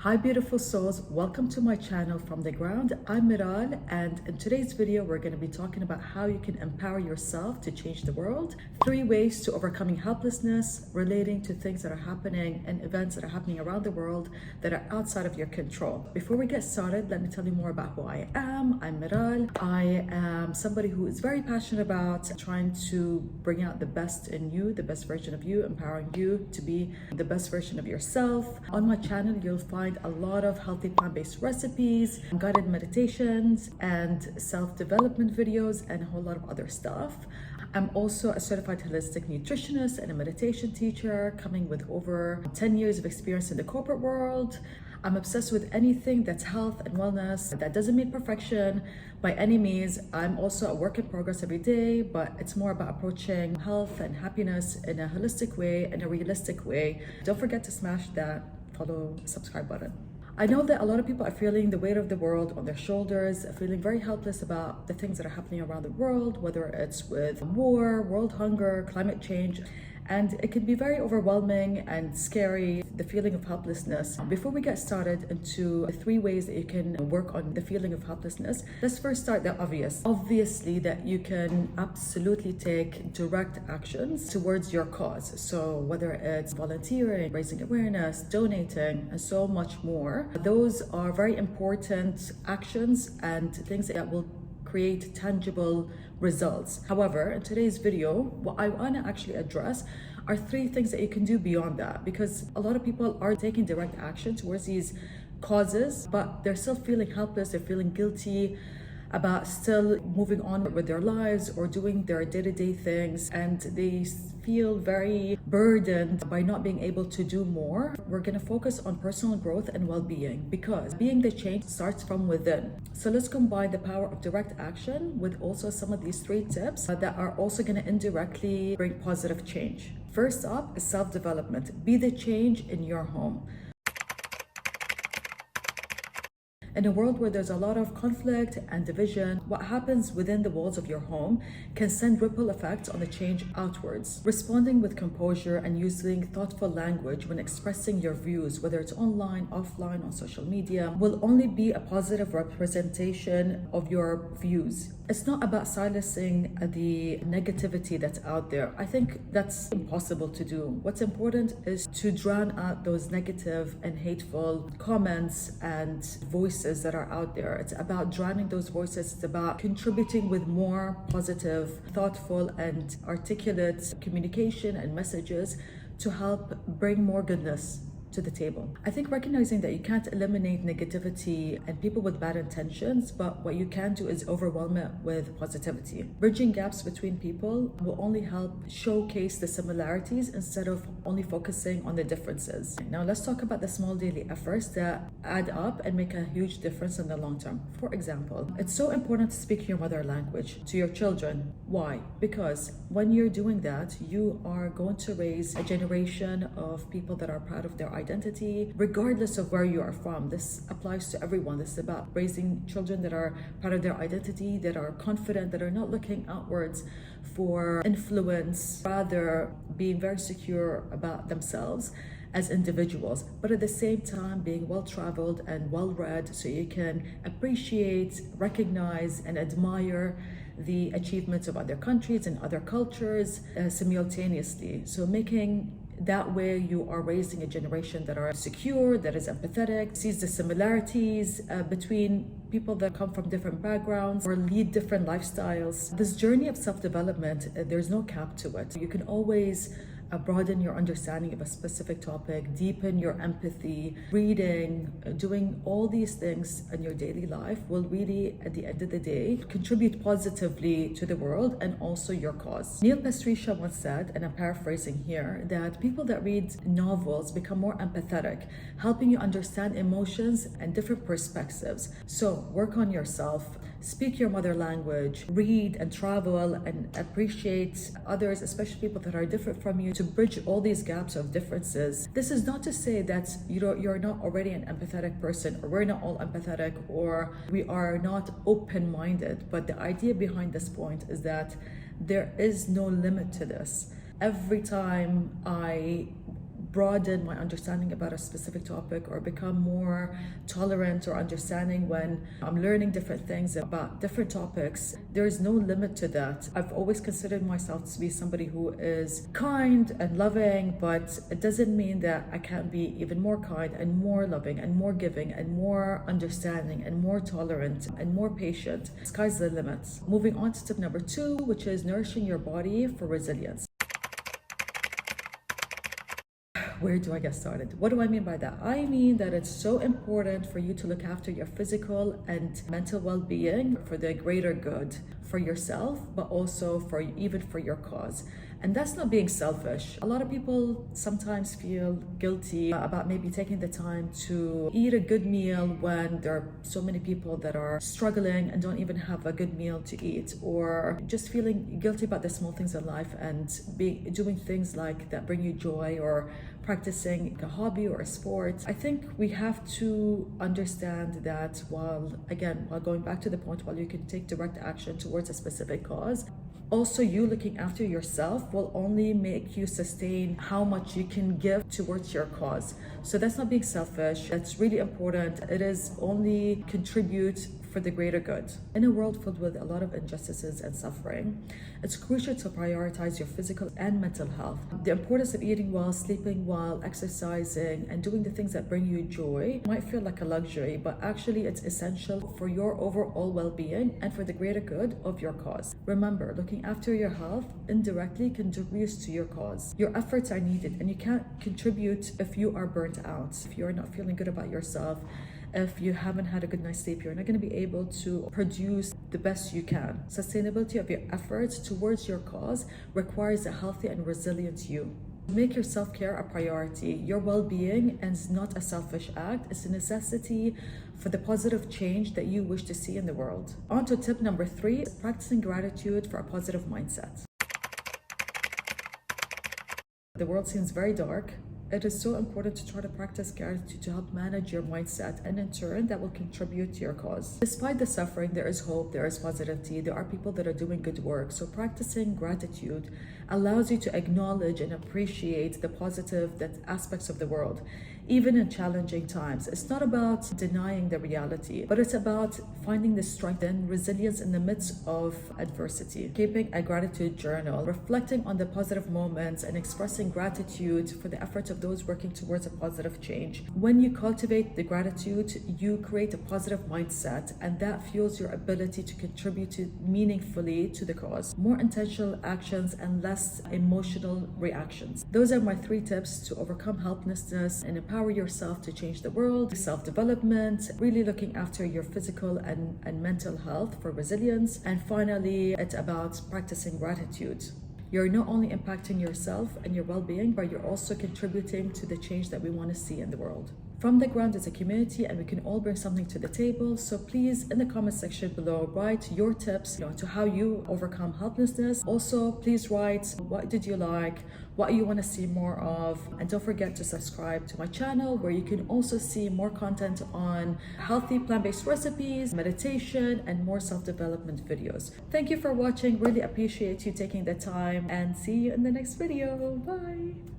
Hi beautiful souls, welcome to my channel From the Ground. I'm Meral, and in today's video we're going to be talking about how you can empower yourself to change the world. 3 ways to overcoming helplessness relating to things that are happening and events that are happening around the world that are outside of your control. Before we get started, let me tell you more about who I am. I'm Meral. I am somebody who is very passionate about trying to bring out the best in you, the best version of you, empowering you to be the best version of yourself. On my channel you'll find a lot of healthy plant-based recipes, guided meditations, and self-development videos, and a whole lot of other stuff. I'm also a certified holistic nutritionist and a meditation teacher, coming with over 10 years of experience in the corporate world. I'm obsessed with anything that's health and wellness. That doesn't mean perfection by any means. I'm also a work in progress every day, but it's more about approaching health and happiness in a holistic way, in a realistic way. Don't forget to smash that follow, subscribe button. I know that a lot of people are feeling the weight of the world on their shoulders, feeling very helpless about the things that are happening around the world, whether it's with war, world hunger, climate change. And it can be very overwhelming and scary, the feeling of helplessness. Before we get started into the 3 ways that you can work on the feeling of helplessness, let's first start the obvious. Obviously that you can absolutely take direct actions towards your cause. So whether it's volunteering, raising awareness, donating, and so much more, those are very important actions and things that will create tangible results. However, in today's video, what I want to actually address are 3 things that you can do beyond that, because a lot of people are taking direct action towards these causes, but they're still feeling helpless, they're feeling guilty about still moving on with their lives or doing their day-to-day things, and they feel very burdened by not being able to do more. We're going to focus on personal growth and well-being, because being the change starts from within. So let's combine the power of direct action with also some of these 3 tips that are also going to indirectly bring positive change. First up is self-development. Be the change in your home. In a world where there's a lot of conflict and division, what happens within the walls of your home can send ripple effects on the change outwards. Responding with composure and using thoughtful language when expressing your views, whether it's online, offline, on social media, will only be a positive representation of your views. It's not about silencing the negativity that's out there. I think that's impossible to do. What's important is to drown out those negative and hateful comments and voices that are out there. It's about drowning those voices. It's about contributing with more positive, thoughtful, and articulate communication and messages to help bring more goodness to the table. I think recognizing that you can't eliminate negativity and people with bad intentions, but what you can do is overwhelm it with positivity. Bridging gaps between people will only help showcase the similarities instead of only focusing on the differences. Now let's talk about the small daily efforts that add up and make a huge difference in the long term. For example, it's so important to speak your mother language to your children. Why? Because when you're doing that, you are going to raise a generation of people that are proud of their identity, regardless of where you are from. This applies to everyone. This is about raising children that are part of their identity, that are confident, that are not looking outwards for influence, rather being very secure about themselves as individuals, but at the same time being well-traveled and well-read, so you can appreciate, recognize, and admire the achievements of other countries and other cultures simultaneously. So making that way you are raising a generation that are secure, that is empathetic, sees the similarities between people that come from different backgrounds or lead different lifestyles. This journey of self-development, there's no cap to it. You can always broaden your understanding of a specific topic, deepen your empathy. Reading, doing all these things in your daily life will really, at the end of the day, contribute positively to the world and also your cause. Neil Pasricha once said, and I'm paraphrasing here, that people that read novels become more empathetic, helping you understand emotions and different perspectives. So work on yourself, speak your mother language, read and travel, and appreciate others, especially people that are different from you, to bridge all these gaps of differences. This is not to say that you're not already an empathetic person, or we're not all empathetic, or we are not open-minded, but the idea behind this point is that there is no limit to this. Every time I broaden my understanding about a specific topic or become more tolerant or understanding when I'm learning different things about different topics. There is no limit to that. I've always considered myself to be somebody who is kind and loving, but it doesn't mean that I can't be even more kind and more loving and more giving and more understanding and more tolerant and more patient. Sky's the limit. Moving on to tip number 2, which is nourishing your body for resilience. Where do I get started? What do I mean by that? I mean that it's so important for you to look after your physical and mental well-being for the greater good, for yourself, but also for even for your cause. And that's not being selfish. A lot of people sometimes feel guilty about maybe taking the time to eat a good meal when there are so many people that are struggling and don't even have a good meal to eat, or just feeling guilty about the small things in life and doing things like that bring you joy, or practicing a hobby or a sport. I think we have to understand that while going back to the point, while you can take direct action towards a specific cause, also you looking after yourself will only make you sustain how much you can give towards your cause. So that's not being selfish. That's really important. It is only contribute for the greater good. In a world filled with a lot of injustices and suffering, it's crucial to prioritize your physical and mental health. The importance of eating well, sleeping well, exercising, and doing the things that bring you joy might feel like a luxury, but actually it's essential for your overall well-being and for the greater good of your cause. Remember, looking after your health indirectly contributes to your cause. Your efforts are needed, and you can't contribute if you are burnt out, if you're not feeling good about yourself, if you haven't had a good night's sleep. You're not going to be able to produce the best you can. Sustainability of your efforts towards your cause requires a healthy and resilient you. Make your self-care a priority. Your well-being is not a selfish act. It's a necessity for the positive change that you wish to see in the world. On to tip number 3, practicing gratitude for a positive mindset. The world seems very dark. It is so important to try to practice gratitude to help manage your mindset, and in turn that will contribute to your cause. Despite the suffering, there is hope, there is positivity, there are people that are doing good work. So practicing gratitude allows you to acknowledge and appreciate the positive aspects of the world, even in challenging times. It's not about denying the reality, but it's about finding the strength and resilience in the midst of adversity. Keeping a gratitude journal, reflecting on the positive moments and expressing gratitude for the efforts of those working towards a positive change. When you cultivate the gratitude, you create a positive mindset, and that fuels your ability to contribute meaningfully to the cause. More intentional actions and less emotional reactions. Those are my 3 tips to overcome helplessness and empower yourself to change the world. Self-development, really looking after your physical and mental health for resilience. And finally, it's about practicing gratitude. You're not only impacting yourself and your well-being, but you're also contributing to the change that we want to see in the world. From the ground is a community, and we can all bring something to the table. So please, in the comment section below, write your tips to how you overcome helplessness. Also, please write what did you like, what you want to see more of, and don't forget to subscribe to my channel, where you can also see more content on healthy plant-based recipes, meditation, and more self-development videos. Thank you for watching. Really appreciate you taking the time, and see you in the next video. Bye.